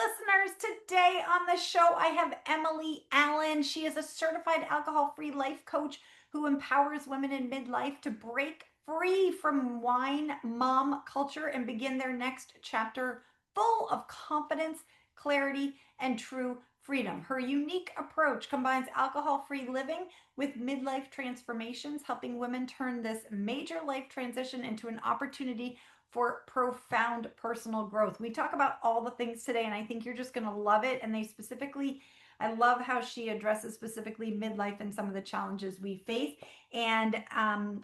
listeners. Today on the show, I have Emily Allen. She is a certified alcohol free life coach who empowers women in midlife to break free from wine mom culture and begin their next chapter full of confidence, clarity, and true freedom. Her unique approach combines alcohol free living with midlife transformations, helping women turn this major life transition into an opportunity for profound personal growth. We talk about all the things today, and I think you're just going to love it. And I love how she addresses specifically midlife and some of the challenges we face. And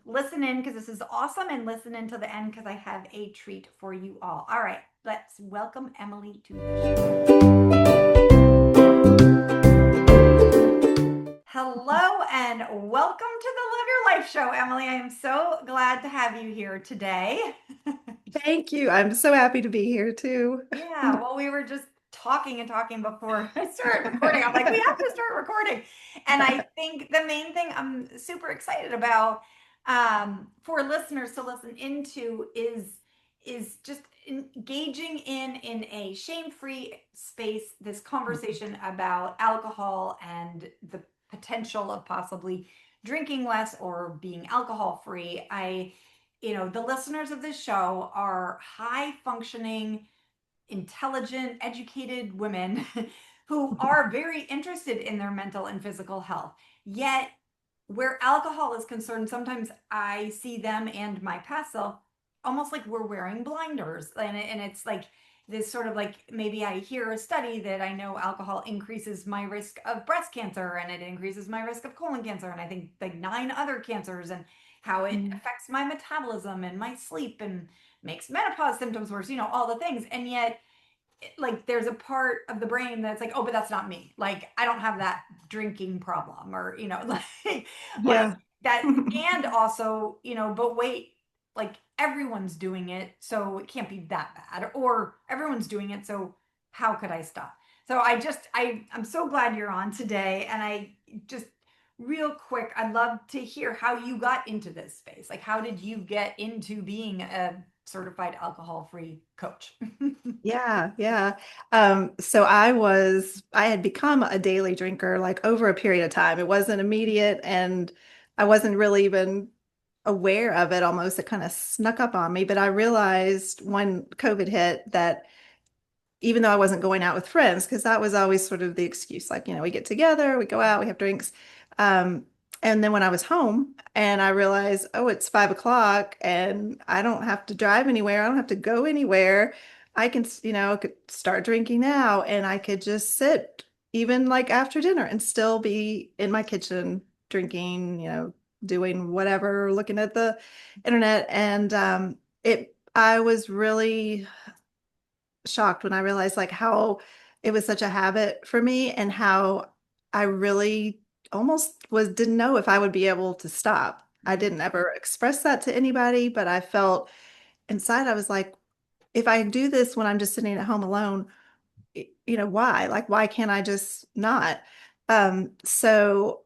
listen in because this is awesome, and listen in to the end because I have a treat for you all. All right, let's welcome Emily to the show. Hello and welcome to the Love Your Life show, Emily. I am so glad to have you here today. Thank you. I'm so happy to be here too. Yeah, well, we were just talking and talking before I started recording. I'm like, we have to start recording. And I think the main thing I'm super excited about for listeners to listen into is just engaging in a shame-free space this conversation about alcohol and the potential of possibly drinking less or being alcohol free. The listeners of this show are high functioning, intelligent, educated women who are very interested in their mental and physical health. Yet, where alcohol is concerned, sometimes I see them and my past self almost like we're wearing blinders. And it's like this sort of like maybe I hear a study that I know alcohol increases my risk of breast cancer and it increases my risk of colon cancer. And I think like 9 other cancers, and how it Mm. affects my metabolism and my sleep and makes menopause symptoms worse, all the things. And yet, like, there's a part of the brain that's like, oh, but that's not me. Like, I don't have that drinking problem, or, like Yeah. that. And also, but wait, like, everyone's doing it, so it can't be that bad, or everyone's doing it, so how could I stop? So I'm so glad you're on today. And I just, real quick, I'd love to hear how you got into this space. Like, how did you get into being a certified alcohol free coach? Yeah, yeah. So I had become a daily drinker like over a period of time. It wasn't immediate and I wasn't really even aware of it almost. It kind of snuck up on me, but I realized when COVID hit that even though I wasn't going out with friends, because that was always sort of the excuse, like, we get together, we go out, we have drinks. Um, and then when I was home and I realized, oh, it's 5 o'clock and I don't have to drive anywhere, I don't have to go anywhere. I can, could start drinking now and I could just sit even like after dinner and still be in my kitchen drinking, doing whatever, looking at the internet. And I was really shocked when I realized like how it was such a habit for me and how I really almost didn't know if I would be able to stop. I didn't ever express that to anybody, but I felt inside I was like, if I do this when I'm just sitting at home alone, why? Like, why can't I just not? So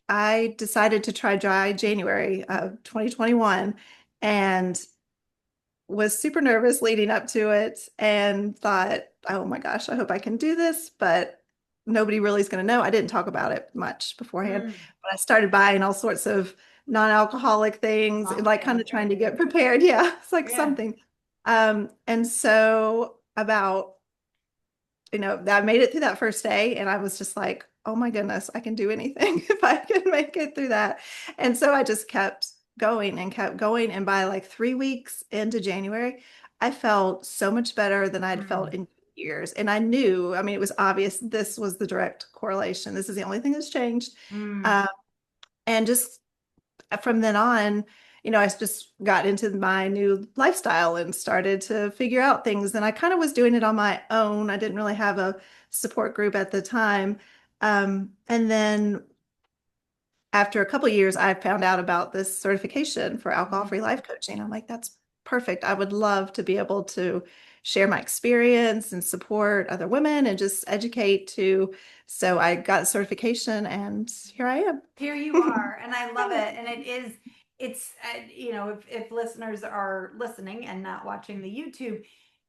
I decided to try dry January of 2021 and was super nervous leading up to it and thought, oh my gosh, I hope I can do this, but nobody really is going to know. I didn't talk about it much beforehand, Mm, but I started buying all sorts of non-alcoholic things and like kind of cocktails. trying to get prepared. Yeah, it's like Yeah. something. And so about, I made it through that first day and I was just like, oh my goodness, I can do anything if I can make it through that. And so I just kept going and kept going. And by like 3 weeks into January, I felt so much better than I'd felt Mm, in years. And I knew, I mean, it was obvious this was the direct correlation. This is the only thing that's changed. mm, Um, and just from then on, I just got into my new lifestyle and started to figure out things. And I kind of was doing it on my own. I didn't really have a support group at the time. And then after a couple of years, I found out about this certification for mm. alcohol-free life coaching. I'm like, that's perfect. I would love to be able to share my experience and support other women and just educate too. So I got a certification and here I am. Here you are, and I love it. And it's if listeners are listening and not watching the YouTube,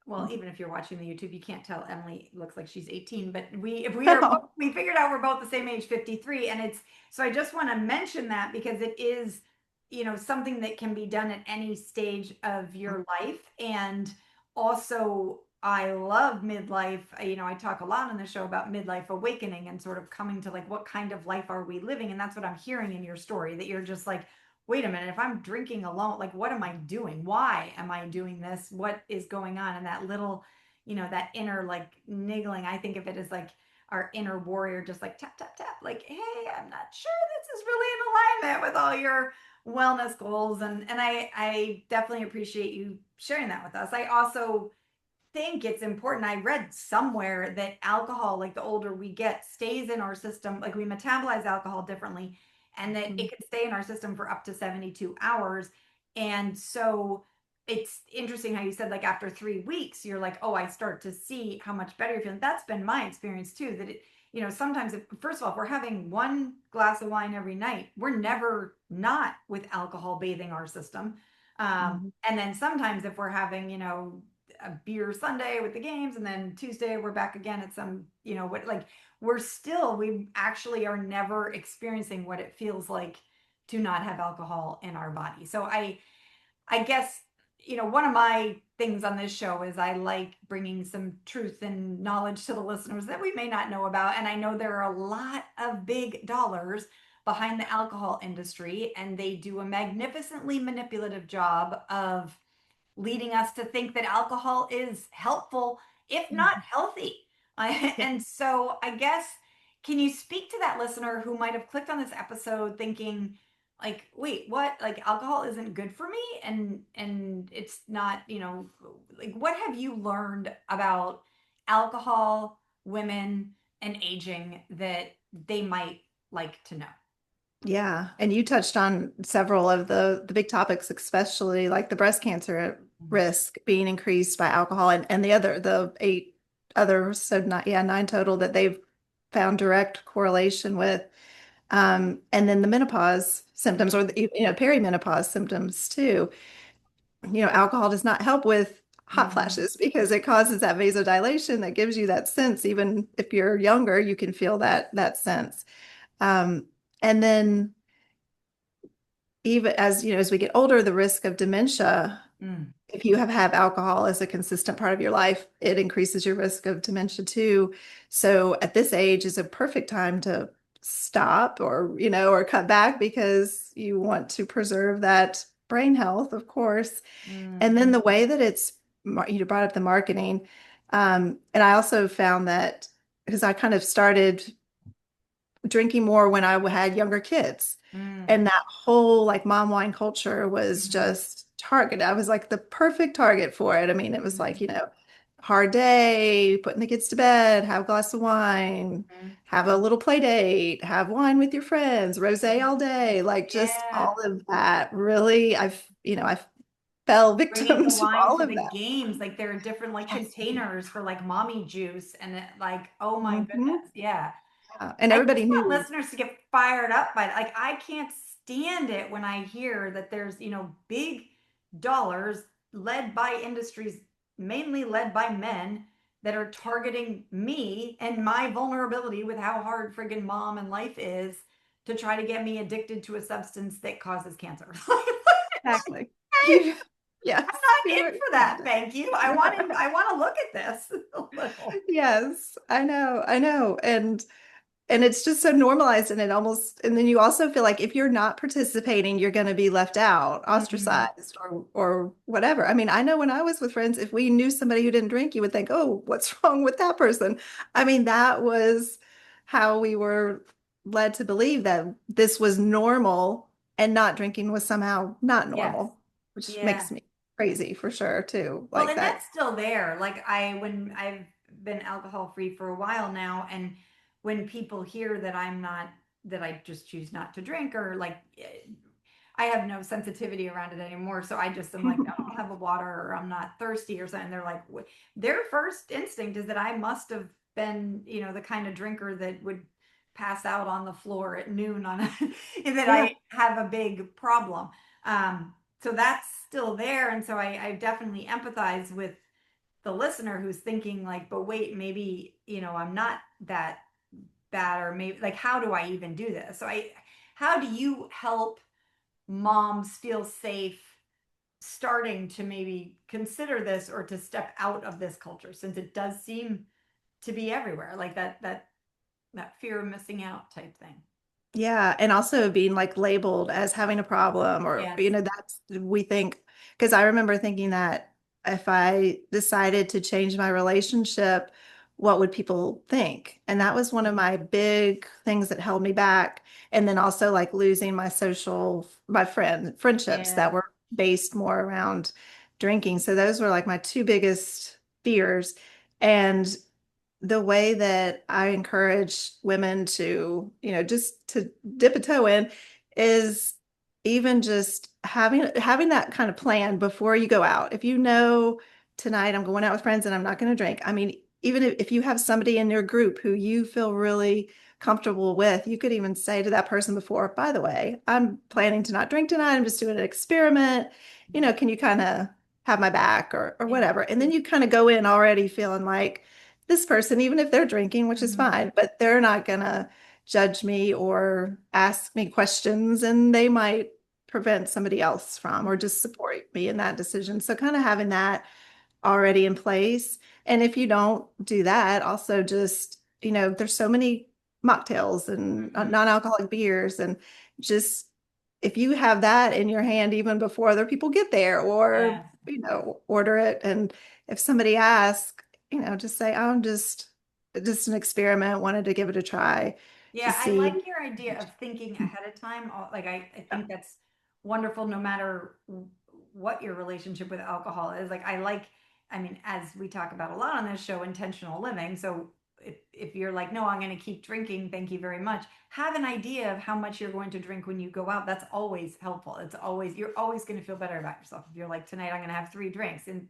well, even if you're watching the YouTube, you can't tell Emily looks like she's 18, but Oh. we figured out we're both the same age, 53. And it's, so I just want to mention that because it is, something that can be done at any stage of your life. And also, I love midlife. I talk a lot on the show about midlife awakening and sort of coming to like, what kind of life are we living? And that's what I'm hearing in your story, that you're just like, wait a minute, if I'm drinking alone, like what am I doing? Why am I doing this? What is going on? And that little, that inner like niggling, I think of it as like our inner warrior, just like tap, tap, tap, like, hey, I'm not sure this is really in alignment with all your wellness goals. And I definitely appreciate you sharing that with us. I also think it's important. I read somewhere that alcohol, like the older we get, stays in our system. Like we metabolize alcohol differently, and that it Mhm. could stay in our system for up to 72 hours. And so it's interesting how you said, like, after 3 weeks, you're like, oh, I start to see how much better you're feeling. That's been my experience too. That sometimes, first of all, if we're having one glass of wine every night, we're never not with alcohol bathing our system. Mhm. And then sometimes if we're having, a beer Sunday with the games, and then Tuesday we're back again at some, what, like, we actually are never experiencing what it feels like to not have alcohol in our body. So I guess, one of my things on this show is I like bringing some truth and knowledge to the listeners that we may not know about. And I know there are a lot of big dollars behind the alcohol industry, and they do a magnificently manipulative job of leading us to think that alcohol is helpful, if not Mhm. healthy. Yeah. And so I guess, can you speak to that listener who might have clicked on this episode thinking, like, wait, what? Like alcohol isn't good for me, and it's not, like, what have you learned about alcohol, women, and aging that they might like to know? Yeah, and you touched on several of the big topics, especially like the breast cancer Mhm. risk being increased by alcohol, and the eight others, so not yeah, nine total that they've found direct correlation with. And then the menopause symptoms, or the, perimenopause symptoms too. Alcohol does not help with hot Mhm. flashes because it causes that vasodilation that gives you that sense. Even if you're younger, you can feel that sense. Um, and then even as we get older, the risk of dementia, Mm. if you have alcohol as a consistent part of your life, it increases your risk of dementia too. So at this age is a perfect time to stop, or cut back, because you want to preserve that brain health, of course. Mm. And then the way that you brought up the marketing. And I also found that, because I kind of started drinking more when I had younger kids. Mm. And that whole like mom wine culture was Mhm. just target. I was like the perfect target for it. I mean, it was like, Mhm. hard day, putting the kids to bed, have a glass of wine, Mhm. have a little play date, have wine with your friends, rosé all day, like just Yeah. all of that. Really, I fell Bringing victim the to wine all to of the that. games, like there are different like Yes. containers for like mommy juice, and it, like, oh my Mhm. goodness, yeah. Yeah. And I just everybody want knew. listeners to get fired up by, like, I can't stand it when I hear that there's, big dollars led by industries, mainly led by men, that are targeting me and my vulnerability with how hard friggin' mom and life is, to try to get me addicted to a substance that causes cancer. Exactly. Hey, You, I'm yes, not in for that. Thank you. I want to look at this a little. yes, I know. And it's just so normalized, and and then you also feel like if you're not participating, you're going to be left out, Mhm. ostracized, or whatever. I mean, I know when I was with friends, if we knew somebody who didn't drink, you would think, oh, what's wrong with that person? I mean, that was how we were led to believe that this was normal, and not drinking was somehow not Yes. normal, which Yeah. makes me crazy for sure too. Well, Like and that. that's still there. Like when I've been alcohol free for a while now, and when people hear that I'm not, that I just choose not to drink, or like, I have no sensitivity around it anymore. So I just am like, no, I'll have a water, or I'm not thirsty or something. They're like, their first instinct is that I must have been, the kind of drinker that would pass out on the floor at noon on a, that Yeah. I have a big problem. Um, so that's still there. And so I definitely empathize with the listener who's thinking like, but wait, maybe, I'm not that bad, or maybe like, how do I even do this? How do you help moms feel safe starting to maybe consider this or to step out of this culture, since it does seem to be everywhere, like that fear of missing out type thing? Yeah, and also being like labeled as having a problem, or Yes. that's we think, because I remember thinking that if I decided to change my relationship, what would people think? And that was one of my big things that held me back. And then also like losing my friendships that Yeah. were based more around drinking. So those were like my two biggest fears. And the way that I encourage women to, just to dip a toe in is even just having that kind of plan before you go out. If you know tonight I'm going out with friends and I'm not going to drink. I mean, even if you have somebody in your group who you feel really comfortable with, you could even say to that person before, by the way, I'm planning to not drink tonight. I'm just doing an experiment. Can you kind of have my back or Yeah. whatever? And then you kind of go in already feeling like this person, even if they're drinking, which is Mhm. fine, but they're not gonna judge me or ask me questions, and they might prevent somebody else from or just support me in that decision. So kind of having that already in place. And if you don't do that, also just, there's so many mocktails and Mhm. non-alcoholic beers, and just if you have that in your hand even before other people get there, or, Yeah. order it. And if somebody asks, just say, I'm just an experiment, wanted to give it a try to Yeah, I see. like your idea of thinking ahead of time. Like, I think that's wonderful no matter what your relationship with alcohol is. Like, I mean, as we talk about a lot on this show, intentional living. So if you're like, no, I'm going to keep drinking, thank you very much. Have an idea of how much you're going to drink when you go out. That's always helpful. You're always going to feel better about yourself. If you're like, tonight I'm going to have 3 drinks. And,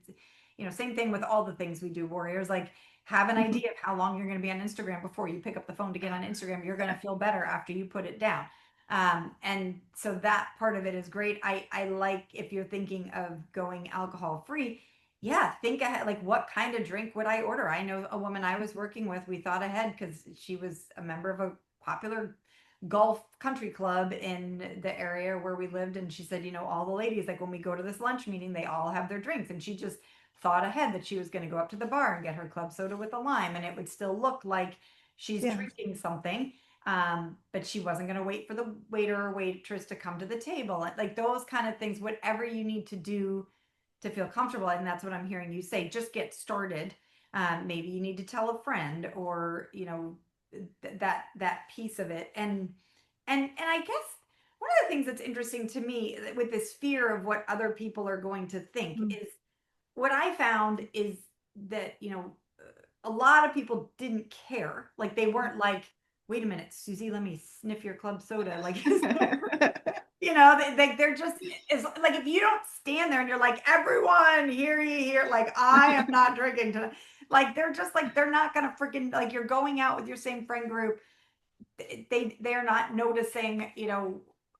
same thing with all the things we do, warriors. Like, have an idea of how long you're going to be on Instagram before you pick up the phone to get on Instagram. You're going to feel better after you put it down. And so that part of it is great. I like, if you're thinking of going alcohol free, yeah, think ahead. Like, what kind of drink would I order? I know a woman I was working with, we thought ahead because she was a member of a popular golf country club in the area where we lived. And she said, all the ladies, like when we go to this lunch meeting, they all have their drinks. And she just thought ahead that she was going to go up to the bar and get her club soda with a lime, and it would still look like she's Yeah, drinking something. But she wasn't going to wait for the waiter or waitress to come to the table. Like those kind of things, whatever you need to do to feel comfortable. And that's what I'm hearing you say. Just get started. Maybe you need to tell a friend, or that piece of it. And I guess one of the things that's interesting to me with this fear of what other people are going to think mm, is, what I found is that, a lot of people didn't care. Like, they weren't like, wait a minute, Susie, let me sniff your club soda. Like, they're just, it's like, if you don't stand there and you're like, everyone, hear ye here, like, I am not drinking tonight. Like, they're just like, they're not gonna freaking, like, you're going out with your same friend group, they're not noticing,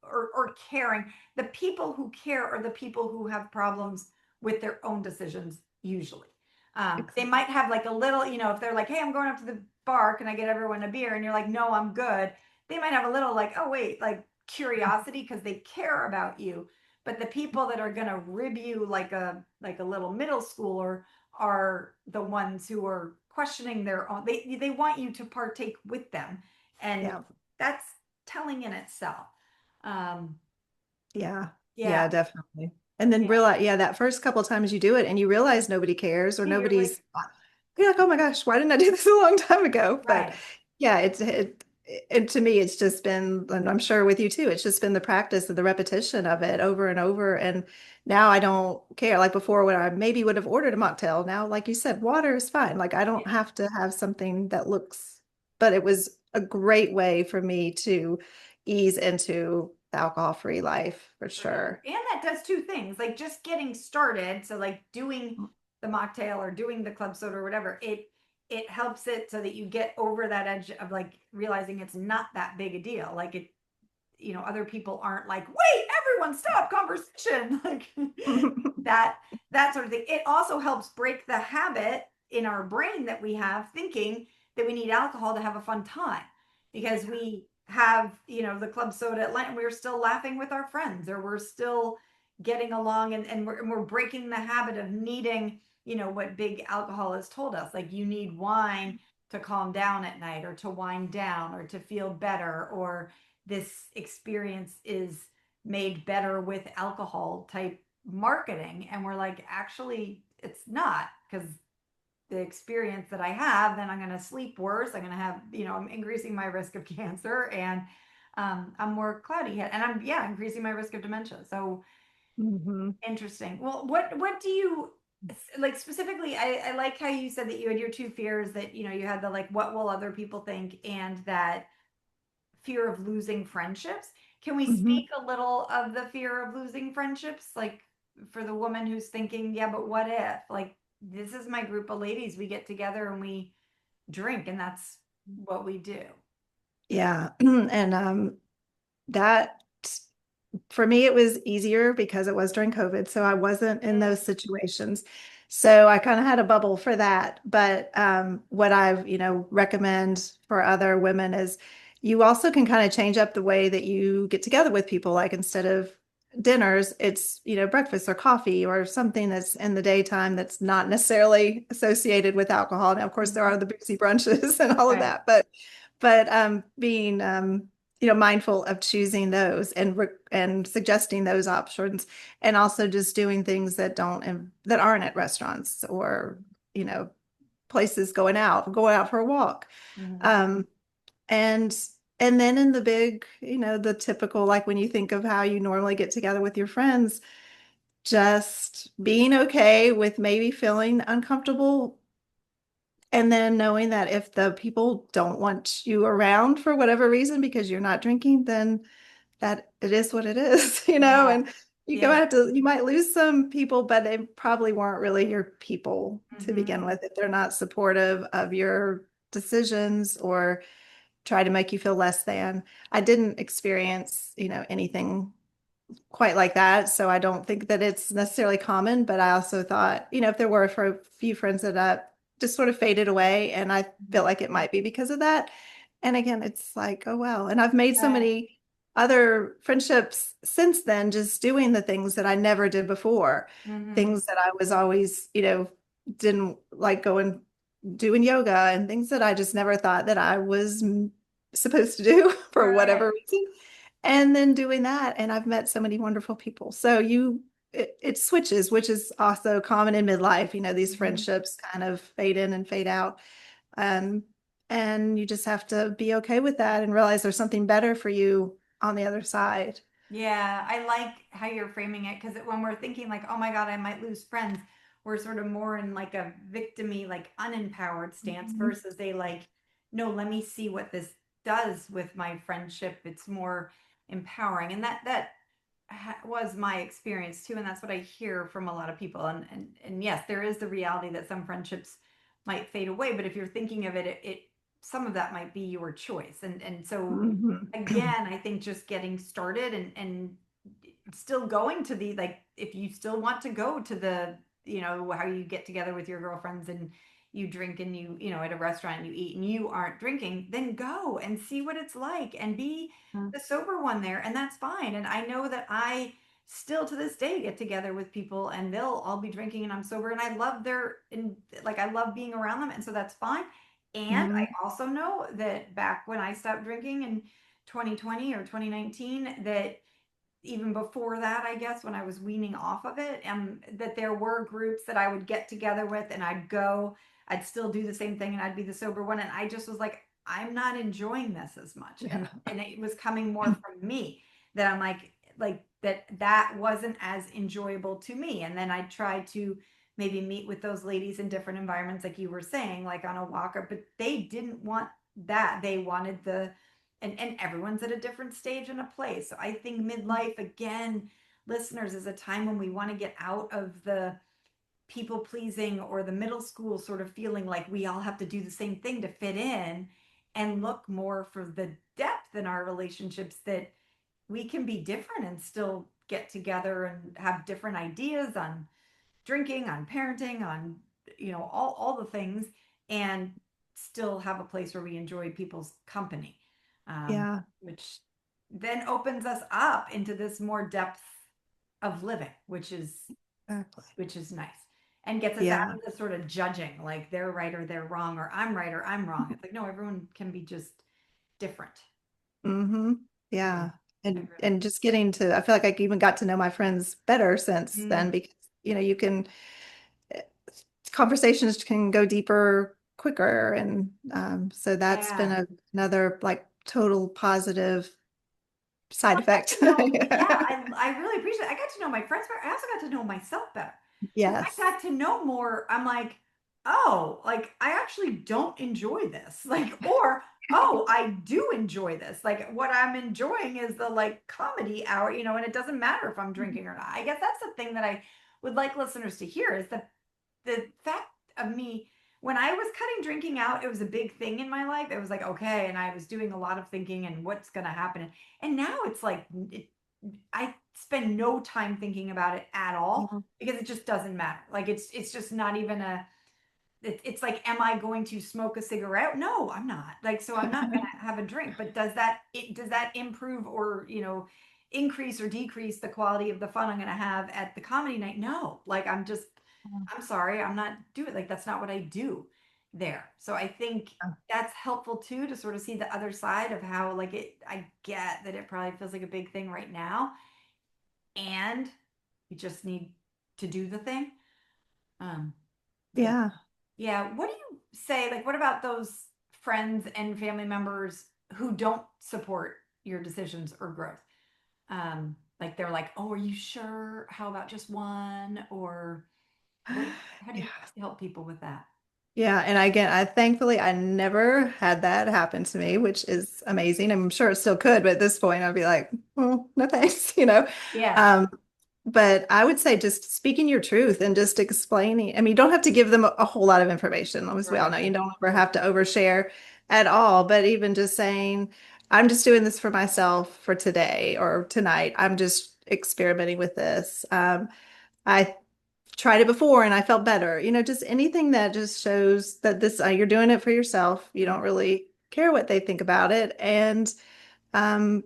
or caring. The people who care are the people who have problems with their own decisions usually. They might have like a little, if they're like, hey, I'm going up to the bar, can I get everyone a beer? And you're like, no, I'm good. They might have a little like, oh wait, like curiosity because they care about you. But the people that are going to rib you like a little middle schooler are the ones who are questioning their own. They want you to partake with them, and yeah. that's telling in itself. Um, Yeah. yeah, Yeah, definitely. And then yeah, realize, yeah, that first couple of times you do it and you realize nobody cares, or you're like, you're like, oh my gosh, why didn't I do this a long time ago? But right. yeah, and to me, it's just been, and I'm sure with you too, it's just been the practice of the repetition of it over and over. And now I don't care. Like before, when I maybe would have ordered a mocktail, now, like you said, water is fine. Like I don't Yeah. have to have something that looks, but it was a great way for me to ease into the alcohol-free life for For sure. sure. And that does two things, like just getting started. So like doing the mocktail or doing the club soda or whatever, it helps it so that you get over that edge of like realizing it's not that big a deal. Like, other people aren't like, wait, everyone stop conversation. Like that, that sort of thing. It also helps break the habit in our brain that we have thinking that we need alcohol to have a fun time because we have, the club soda at Lent and we're still laughing with our friends or we're still getting along and we're breaking the habit of needing, what big alcohol has told us. Like you need wine to calm down at night or to wind down or to feel better, or this experience is made better with alcohol type marketing. And we're like, actually, it's not, because the experience that I have, then I'm going to sleep worse. I'm going to have, I'm increasing my risk of cancer and I'm more cloudy head and yeah, increasing my risk of dementia. So Mhm. interesting. Well, what do you like specifically? I like how you said that you had your two fears, that, you had the like, what will other people think, and that fear of losing friendships. Can we Mhm. speak a little of the fear of losing friendships? Like for the woman who's thinking, yeah, but what if? Like, this is my group of ladies. We get together and we drink, and that's what we do. Yeah. And that for me, it was easier because it was during COVID. So I wasn't in Mm, those situations. So I kind of had a bubble for that. But what I've, recommend for other women is you also can kind of change up the way that you get together with people. Like instead of dinners, it's, breakfast or coffee or something that's in the daytime that's not necessarily associated with alcohol. Now, of course, there mhm. are the boozy brunches and all of Right. that, but being mindful of choosing those and suggesting those options, and also just doing things that aren't at restaurants or you know places, going out for a walk, Mhm. um, and and then in the big, the typical, like when you think of how you normally get together with your friends, just being okay with maybe feeling uncomfortable. And then knowing that if the people don't want you around for whatever reason because you're not drinking, then that it is what it is, Yeah. and Yeah. you might lose some people, but they probably weren't really your people to Hmm. begin with if they're not supportive of your decisions or try to make you feel less than. I didn't experience, anything quite like that. So I don't think that it's necessarily common, but I also thought, if there were for a few friends that just sort of faded away, and I feel Hmm. like it might be because of that. And again, it's like, oh well. And I've made so Right. many other friendships since then, just doing the things that I never did before, Hmm. things that I was always, didn't like going doing yoga and things that I just never thought that I was supposed to do for Right. whatever reason. And then doing that, and I've met so many wonderful people. So it switches, which is also common in midlife. These Hmm. friendships kind of fade in and fade out. Um, and you just have to be okay with that and realize there's something better for you on the other side. Yeah, I like how you're framing it, because when we're thinking like, oh my God, I might lose friends, we're sort of more in like a victimy, like unempowered stance Mhm. versus a like, no, let me see what this does with my friendship. It's more empowering. And that was my experience too. And that's what I hear from a lot of people. And yes, there is the reality that some friendships might fade away, but if you're thinking of it, some of that might be your choice. And so Mhm. again, I think just getting started and still going to the, like, if you still want to go to the, how you get together with your girlfriends and you drink and at a restaurant and you eat and you aren't drinking, then go and see what it's like and be the sober one there, and that's fine. And I know that I still to this day get together with people and they'll all be drinking and I'm sober, and I love like I love being around them, and so that's fine. And I Mhm. also know that back when I stopped drinking in 2020 or 2019, that even before that, I guess, when I was weaning off of it, that there were groups that I would get together with and I'd still do the same thing and I'd be the sober one. And I just was like, I'm not enjoying this as much. And Yeah. it was coming more from me, that I'm like that wasn't as enjoyable to me. And then I tried to maybe meet with those ladies in different environments, like you were saying, like on a walker, but they didn't want that. They wanted and everyone's at a different stage and a place. So I think midlife, again, listeners, is a time when we want to get out of the people pleasing or the middle school sort of feeling like we all have to do the same thing to fit in, and look more for the depth in our relationships, that we can be different and still get together and have different ideas on drinking, on parenting, on, all the things, and still have a place where we enjoy people's company, Yeah, which then opens us up into this more depth of living, exactly. which is nice, and gets us out Yeah. of the sort of judging, like they're right or they're wrong, or I'm right or I'm wrong. It's like, no, everyone can be just different. Hmm. Yeah, Yeah. I And really. just getting to, I feel like I even got to know my friends better since then Mm, because, you can, conversations can go deeper quicker. And so that's been yeah. another like total positive side Well, I got effect. to know, yeah, I really appreciate it. I got to know my friends better. I also got to know myself better. Because I Yes. got to know more. I'm like, oh, like I actually don't enjoy this. Like, or oh, I do enjoy this. Like what I'm enjoying is the like comedy hour, and it doesn't matter if I'm drinking or not. I guess that's the thing that I would like listeners to hear is the fact of me when I was cutting drinking out, it was a big thing in my life. It was like, okay, and I was doing a lot of thinking and what's going to happen. And now it's like I spend no time thinking about it at all Yeah. because it just doesn't matter. Like it's just not even it's like, am I going to smoke a cigarette? No, I'm not. Like, so I'm not going to have a drink. But does that improve or increase or decrease the quality of the fun I'm going to have at the comedy night? No. Like I'm sorry, I'm not doing, like that's not what I do there. So I think that's helpful too, to sort of see the other side of how, like, I get that it probably feels like a big thing right now, and you just need to do the thing. Um, but Yeah. yeah, what do you say? Like, what about those friends and family members who don't support your decisions or growth? Like they're like, "Oh, are you sure? How about just one?" Or what? How do you Yeah. help people with that? Yeah, and again, I thankfully I never had that happen to me, which is amazing. I'm sure it still could, but at this point I'd be like, well, no thanks. Yeah, Um, but I would say just speaking your truth and just explaining. I mean, you don't have to give them a whole lot of information, as we all know. You right. don't ever have to overshare at all, but even just saying, I'm just doing this for myself for today or tonight. I'm just experimenting with this. I tried it before and I felt better. Just anything that just shows that this you're doing it for yourself. You don't really care what they think about it, and um,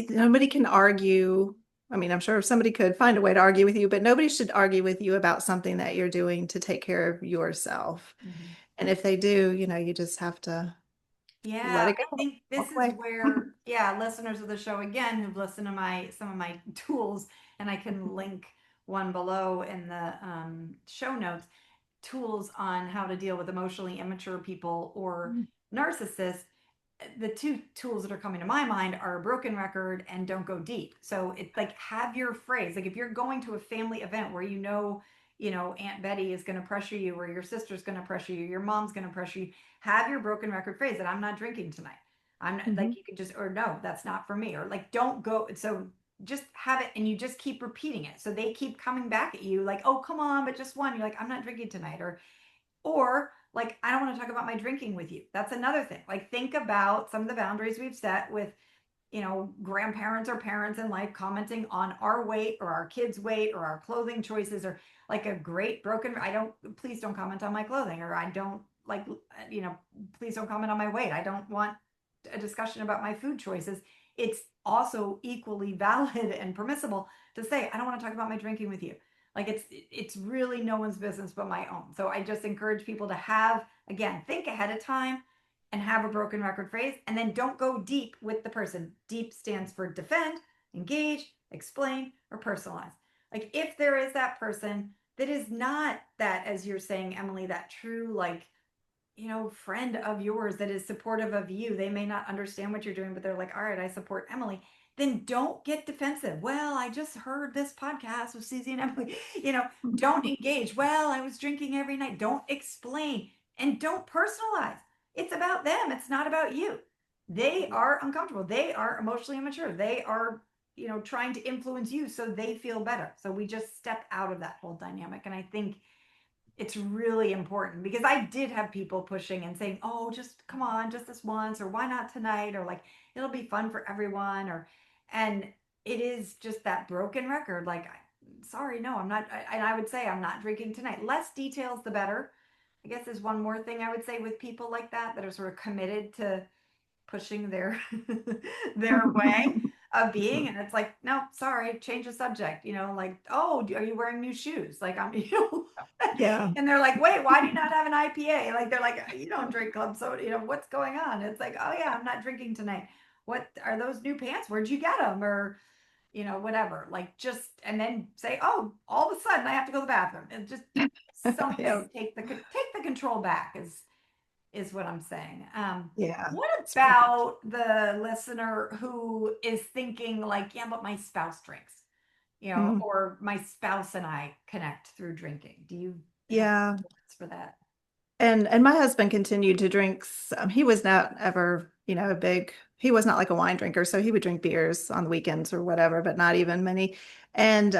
nobody can argue. I mean, I'm sure somebody could find a way to argue with you, but nobody should argue with you about something that you're doing to take care of yourself. Mhm. And if they do, you just have to let Yeah, it I go, think this walk is away. where, yeah, listeners of the show again who've listened to my some of my tools, and I can link one below in the show notes, tools on how to deal with emotionally immature people or narcissists. The two tools that are coming to my mind are a broken record and don't go deep. So it's like, have your phrase. Like if you're going to a family event where Aunt Betty is going to pressure you, or your sister's going to pressure you, your mom's going to pressure you, have your broken record phrase that I'm not drinking tonight. I'm not, like, Mhm. you could just, or no, that's not for me, or like don't go. So just have it, and you just keep repeating it. So they keep coming back at you like, oh, come on, but just one. You're like, I'm not drinking tonight. Or like, I don't want to talk about my drinking with you. That's another thing. Like, think about some of the boundaries we've set with, grandparents or parents in life commenting on our weight or our kids' weight or our clothing choices, or like a great broken, I don't, please don't comment on my clothing, or I don't like, you know, please don't comment on my weight. I don't want a discussion about my food choices. It's also equally valid and permissible to say, I don't want to talk about my drinking with you. Like it's really no one's business but my own. So I just encourage people to have, again, think ahead of time and have a broken record phrase, and then don't go deep with the person. Deep stands for defend, engage, explain, or personalize. Like if there is that person that is not that, as you're saying, Emily, that true, like, friend of yours that is supportive of you, they may not understand what you're doing, but they're like, all right, I support Emily. Then don't get defensive. Well, I just heard this podcast with Susie and Emily. Don't engage. Well, I was drinking every night. Don't explain, and don't personalize. It's about them. It's not about you. They are uncomfortable. They are emotionally immature. They are, trying to influence you so they feel better. So we just step out of that whole dynamic. And I think it's really important, because I did have people pushing and saying, "Oh, just come on, just this once, or why not tonight, or like it'll be fun for everyone," or and it is just that broken record. Like, sorry, no, I'm not. And I would say I'm not drinking tonight. Less details, the better. I guess is one more thing I would say with people like that are sort of committed to pushing their their way of being. And it's like, no, sorry, change the subject. Like, oh, are you wearing new shoes? Like, I'm, Yeah. and they're like, wait, why do you not have an IPA? Like, they're like, you don't drink club soda. What's going on? It's like, oh yeah, I'm not drinking tonight. What are those new pants? Where'd you get them? Or whatever. Like, just, and then say, oh, all of a sudden I have to go to the bathroom. And just Yeah. something, take the control back is what I'm saying. Yeah. What It's perfect. about the listener who is thinking like, yeah, but my spouse drinks, Mm. or my spouse and I connect through drinking. Do you have Yeah. words for that? And my husband continued to drink. He was not ever, a big, he was not like a wine drinker. So he would drink beers on the weekends or whatever, but not even many. And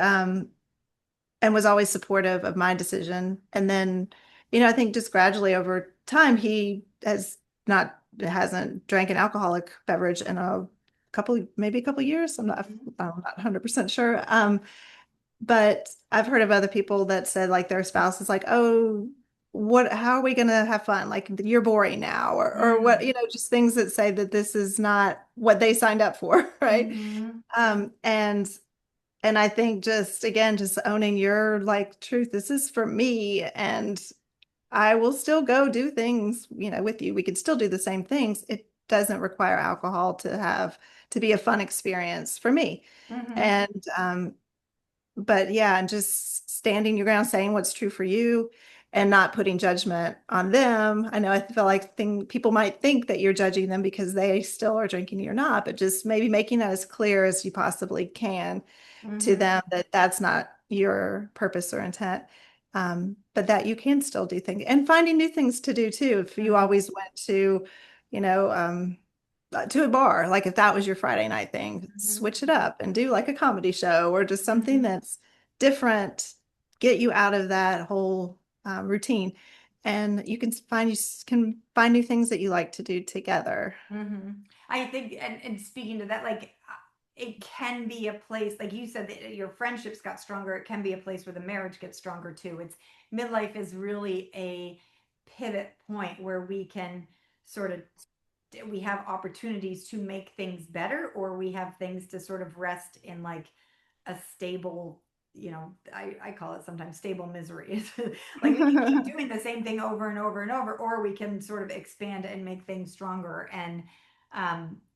and was always supportive of my decision. And then, I think just gradually over time, he hasn't drank an alcoholic beverage in maybe a couple years. Mhm. I'm not 100% sure. But I've heard of other people that said like their spouse is like, oh, how are we going to have fun? Like you're boring now, or what, Mm. just things that say that this is not what they signed up for, right? Mhm. Um, and and I think just again, just owning your like truth, this is for me, and I will still go do things, with you. We could still do the same things. It doesn't require alcohol to be a fun experience for me. Mhm. And but yeah, and just standing your ground, saying what's true for you and not putting judgment on them. I know I feel like people might think that you're judging them because they still are drinking, you're not, but just maybe making that as clear as you possibly can to Mhm. them that that's not your purpose or intent. But that you can still do things and finding new things to do too. If you Mhm. always went you know, to a bar, like if that was your Friday night thing, Mhm. switch it up and do like a comedy show or just something Mhm. that's different, get you out of that whole routine. And you can find new things that you like to do together. I think, and speaking to that, like, it can be a place, like you said, that your friendships got stronger. It can be a place where the marriage gets stronger too. It's midlife is really a pivot point where we can sort of we have opportunities to make things better, or we have things to sort of rest in like a stable, I call it sometimes stable misery. Like we can keep doing the same thing over and over and over, or we can sort of expand and make things stronger. And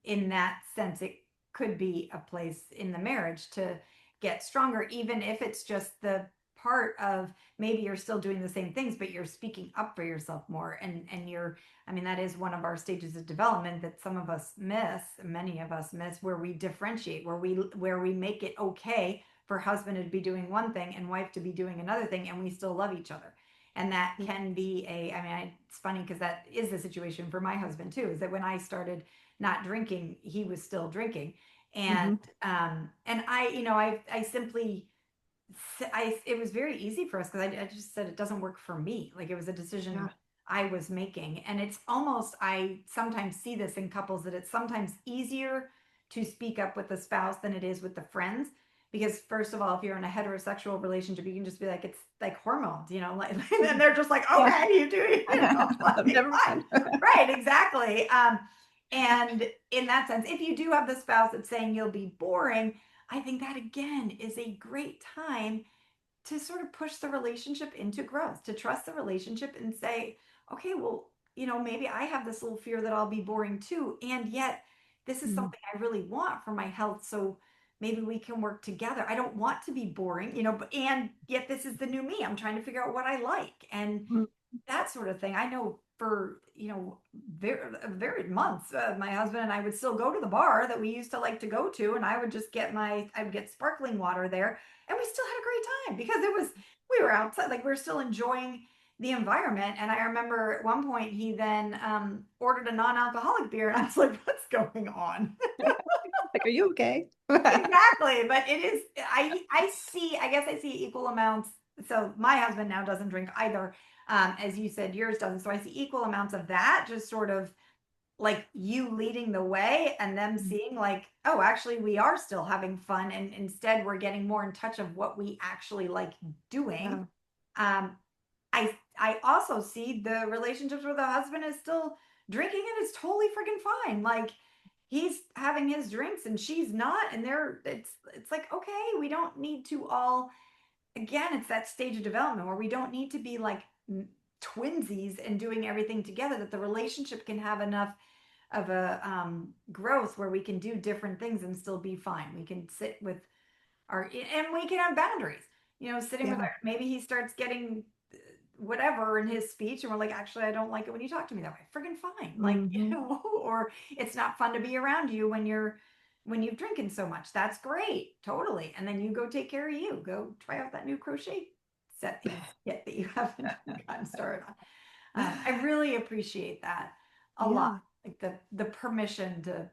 in that sense, it could be a place in the marriage to get stronger, even if it's just the part of maybe you're still doing the same things, but you're speaking up for yourself more. And you're, I mean, that is one of our stages of development that some of us miss, many of us miss, where we differentiate, where we make it okay for husband to be doing one thing and wife to be doing another thing, and we still love each other. And that can be I mean, it's funny because that is the situation for my husband too, is that when I started not drinking, he was still drinking. And Mhm. and I simply it was very easy for us because I just said it doesn't work for me. Like, it was a decision Yeah. I was making. And it's almost, I sometimes see this in couples, that it's sometimes easier to speak up with the spouse than it is with the friends. Because first of all, if you're in a heterosexual relationship, you can just be like, it's like hormones, like, and they're just like, Yeah. okay, you do, like, Never fine. mind. Right, exactly. And in that sense, if you do have the spouse that's saying you'll be boring, I think that again is a great time to sort of push the relationship into growth, to trust the relationship and say, okay, well, maybe I have this little fear that I'll be boring too. And yet, this is Mm. something I really want for my health. So maybe we can work together. I don't want to be boring, but, and yet this is the new me. I'm trying to figure out what I like. And Mm. that sort of thing. I know for, very months, my husband and I would still go to the bar that we used to like to go to, and I would just I would get sparkling water there, and we still had a great time because we were outside, like we were still enjoying the environment. And I remember at one point he then ordered a non-alcoholic beer, and I was like, "What's going on?" Like, are you okay? Exactly. But it is, I guess I see equal amounts. So my husband now doesn't drink either. As you said, yours doesn't. So I see equal amounts of that, just sort of like you leading the way and them seeing like, oh, actually we are still having fun, and instead we're getting more in touch of what we actually like doing. Yeah. um I also see the relationships where the husband is still drinking and it's totally freaking fine. Like he's having his drinks and she's not, and they're it's like, okay, we don't need to all, again, it's that stage of development where we don't need to be like twinsies and doing everything together, that the relationship can have enough of a growth where we can do different things and still be fine. We can sit with our, and we can have boundaries, sitting with Yeah. our, maybe he starts getting whatever in his speech and we're like, actually, I don't like it when you talk to me that way. Friggin' fine. Like, Hmm. or it's not fun to be around you when you've drinking so much. That's great. Totally. And then you go take care of you. Go try out that new crochet set that you haven't gotten started on. I really appreciate that a lot. Yeah. Like the permission to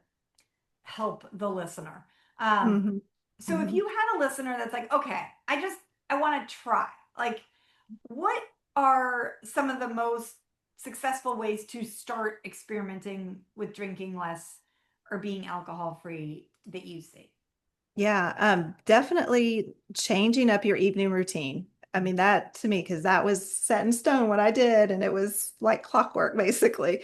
help the listener. Um, Hmm. so if Hmm. you had a listener that's like, okay, I want to try, like, what are some of the most successful ways to start experimenting with drinking less or being alcohol free that you see? Yeah, definitely changing up your evening routine. I mean, that to me, because that was set in stone what I did, and it was like clockwork, basically.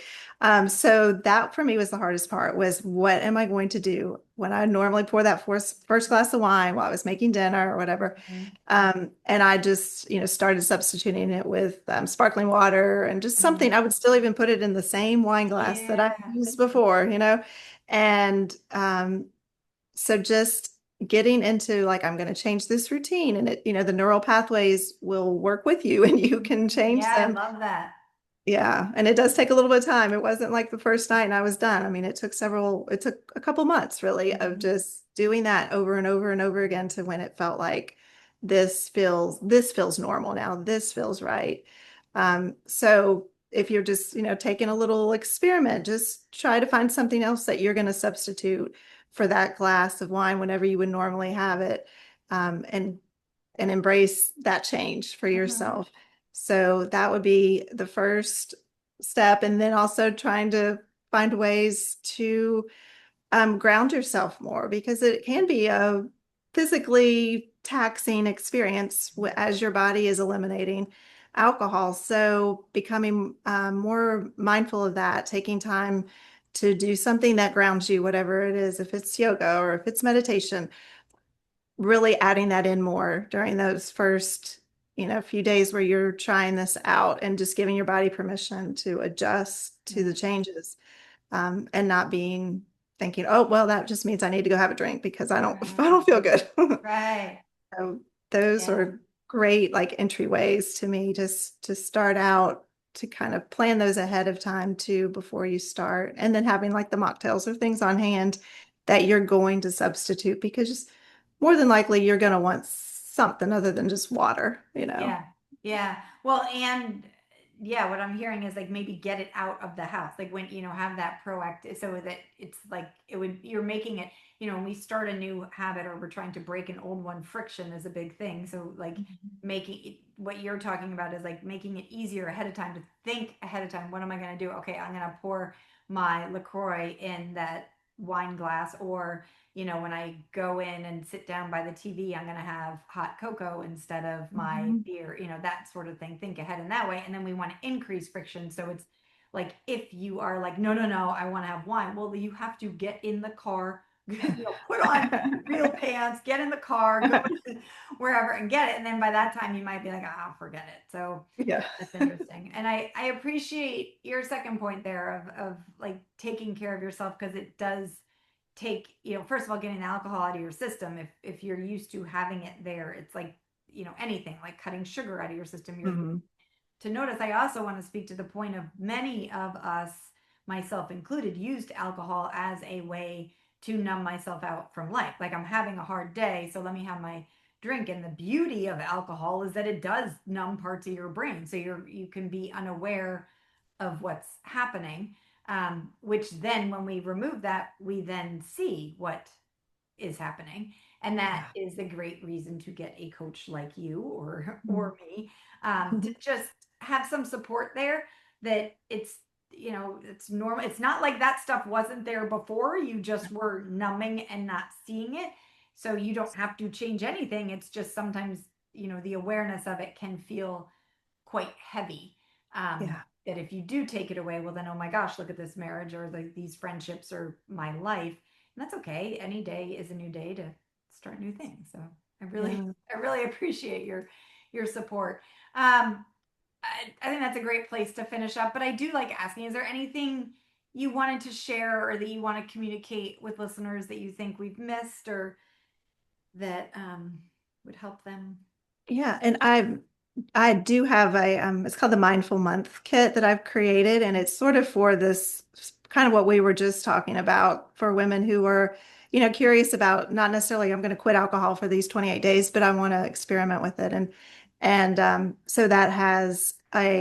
So that for me was the hardest part was what am I going to do when I normally pour that first glass of wine while I was making dinner or whatever. Mhm. And I just, started substituting it with sparkling water and just something. Mhm. I would still even put it in the same wine glass that I Yeah. used before. And so just getting into like, I'm going to change this routine and the neural pathways will work with you and you can Mhm. change Yeah, I them. love that. Yeah, and it does take a little bit of time. It wasn't like the first night and I was done. I mean, it took a couple months really of Mhm. just doing that over and over and over again to when it felt like this feels normal now. This feels right. So if you're just, taking a little experiment, just try to find something else that you're going to substitute for that glass of wine whenever you would normally have it. And embrace that change for Mhm. yourself. So that would be the first step. And then also trying to find ways to ground yourself more because it can be a physically taxing experience as your body is eliminating alcohol. So becoming more mindful of that, taking time to do something that grounds you, whatever it is, if it's yoga or if it's meditation, really adding that in more during those first, few days where you're trying this out and just giving your body permission to adjust to the Mhm. changes, and not being thinking, oh, well, that just means I need to go have a drink because I don't, I Right. don't feel good. Right. So those Yeah. are great like entryways to me just to start out to kind of plan those ahead of time too before you start. And then having like the mocktails or things on hand that you're going to substitute because more than likely you're going to want something other than just water. Yeah. Yeah. Well, and yeah, what I'm hearing is like maybe get it out of the house. Like when, have that proactive so that it's like you're making it, when we start a new habit or we're trying to break an old one, friction is a big thing. So like making it, what you're talking about is like making it easier ahead of time to think ahead of time. What am I going to do? Okay, I'm going to pour my LaCroix in that wine glass, or when I go in and sit down by the TV, I'm going to have hot cocoa instead of my Mhm. beer, that sort of thing. Think ahead in that way. And then we want to increase friction. So it's like if you are like, no, no, no, I want to have wine. Well, you have to get in the car, put on real pants, get in the car, go to wherever and get it. And then by that time, you might be like, oh, forget it. So Yeah. that's interesting. And I appreciate your second point there of like taking care of yourself, because it does take, first of all, getting the alcohol out of your system. If you're used to having it there, it's like, anything like cutting sugar out of your system, you're Mhm. to notice. I also want to speak to the point of many of us, myself included, used alcohol as a way to numb myself out from life. Like I'm having a hard day, so let me have my drink. And the beauty of alcohol is that it does numb parts of your brain, so you can be unaware of what's happening. Which then, when we remove that, we then see what is happening, and that Yeah. is a great reason to get a coach like you or Mhm. me, to just have some support there, that it's it's normal. It's not like that stuff wasn't there before. You just were numbing and not seeing it. So you don't have to change anything. It's just sometimes, the awareness of it can feel quite heavy. Yeah. That if you do take it away, well, then, oh my gosh, look at this marriage or these friendships or my life. And that's okay. Any day is a new day to start new things. So I really, Yeah. I really appreciate your support. Um, I think that's a great place to finish up. But I do like asking, is there anything you wanted to share or that you want to communicate with listeners that you think we've missed or that would help them? Yeah, and I do have a it's called the Mindful Month kit that I've created, and it's sort of for this kind of what we were just talking about for women who are, curious about not necessarily I'm going to quit alcohol for these 28 days, but I want to experiment with it. And so that has a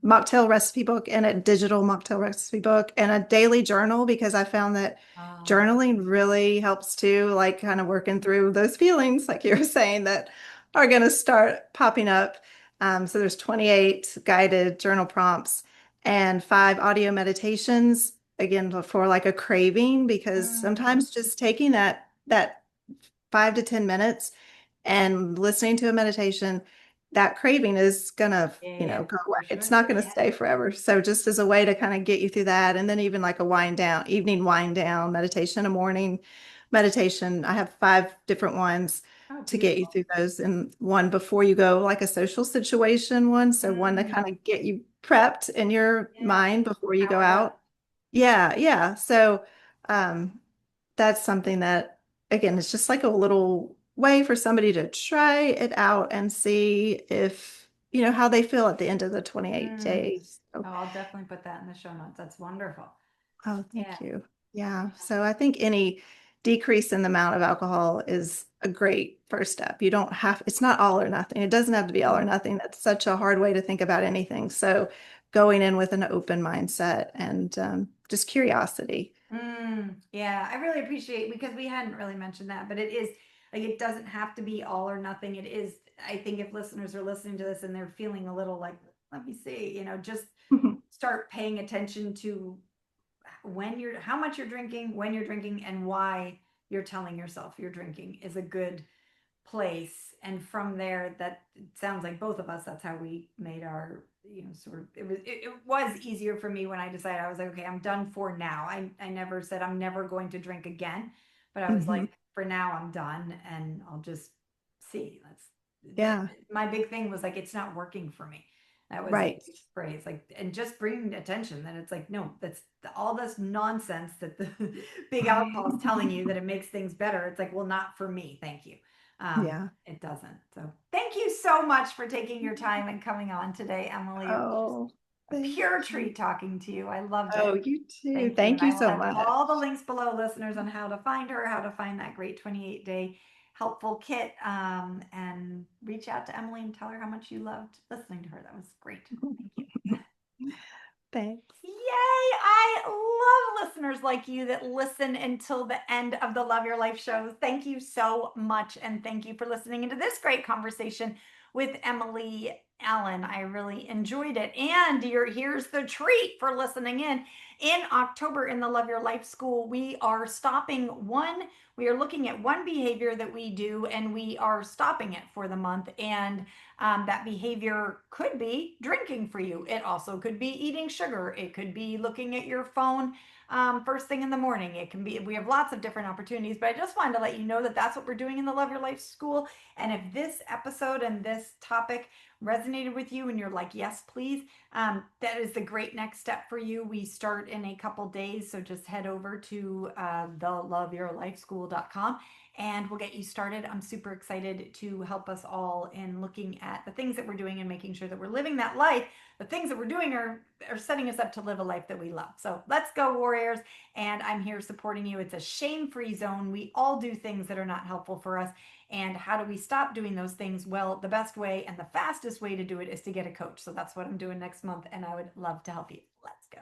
mocktail recipe book and a digital mocktail recipe book and a daily journal because I found that Oh, journaling really helps too, like kind of working through those feelings, like you were saying, that are going to start popping up. So there's 28 guided journal prompts and 5 audio meditations, again, for like a craving, because mm, sometimes just taking that 5 to 10 minutes and listening to a meditation, that craving is gonna, yeah, go away. for It's sure. not gonna Yeah. stay forever. So just as a way to kind of get you through that, and then even like a wind down, evening wind down meditation, a morning meditation. I have 5 different ones Oh, to get you beautiful. through those, and one before you go, like a social situation one. So one to Mm, kind of get you prepped in your yeah. mind before you go Powered up. out. Yeah, yeah. So um, that's something that, again, it's just like a little way for somebody to try it out and see if, how they feel at the end of the 28 Mm. days. So, Oh, I'll definitely put that in the show notes. That's wonderful. oh, Yeah. thank you. Yeah. So I think any decrease in the amount of alcohol is a great first step. You don't have, it's not all or nothing. It doesn't have to be all or Mm. nothing. That's such a hard way to think about anything. So going in with an open mindset and just curiosity. Yeah, I really appreciate because we hadn't really mentioned that, but it is like it doesn't have to be all or nothing. It is, I think if listeners are listening to this and they're feeling a little like, let me see, just start paying attention to how much you're drinking, when you're drinking, and why you're telling yourself you're drinking is a good place. And from there, that it sounds like both of us, that's how we made our, sort of, it was easier for me when I decided. I was like, okay, I'm done for now. I never said I'm never going to drink again, but I was Hmm. like, for now I'm done and I'll just see. Yeah. My big thing was like, it's not working for me. That was a Right. big phrase, like, and just bringing attention that it's like, no, that's all this nonsense that the big alcohol is telling you that it makes things better. It's like, well, not for me. Thank you. Yeah. It doesn't. So thank you so much for taking your time and coming on today, Emily. It was just Oh, a thank pure you. treat talking to you. I loved it. Oh, you too. Thank you. Thank And I you will so have much. all the links below, listeners, on how to find her, how to find that great 28-day helpful kit, and reach out to Emily and tell her how much you loved listening to her. That was great. Thank you. Thanks. Yay! I love listeners like you that listen until the end of the Love Your Life show. Thank you so much. And thank you for listening into this great conversation with Emily Allen. I really enjoyed it. And here's the treat for listening in. In October, in the Love Your Life School, we are looking at one behavior that we do and we are stopping it for the month. And that behavior could be drinking for you. It also could be eating sugar. It could be looking at your phone first thing in the morning. It can be, we have lots of different opportunities, but I just wanted to let you know that that's what we're doing in the Love Your Life School. And if this episode and this topic resonated with you and you're like, yes, please, that is the great next step for you. We start in a couple days. So just head over to theloveyourlifeschool.com and we'll get you started. I'm super excited to help us all in looking at the things that we're doing and making sure that we're living that life. The things that we're doing are setting us up to live a life that we love. So let's go, warriors. And I'm here supporting you. It's a shame-free zone. We all do things that are not helpful for us. And how do we stop doing those things? Well, the best way and the fastest way to do it is to get a coach. So that's what I'm doing next month. And I would love to help you. Let's go.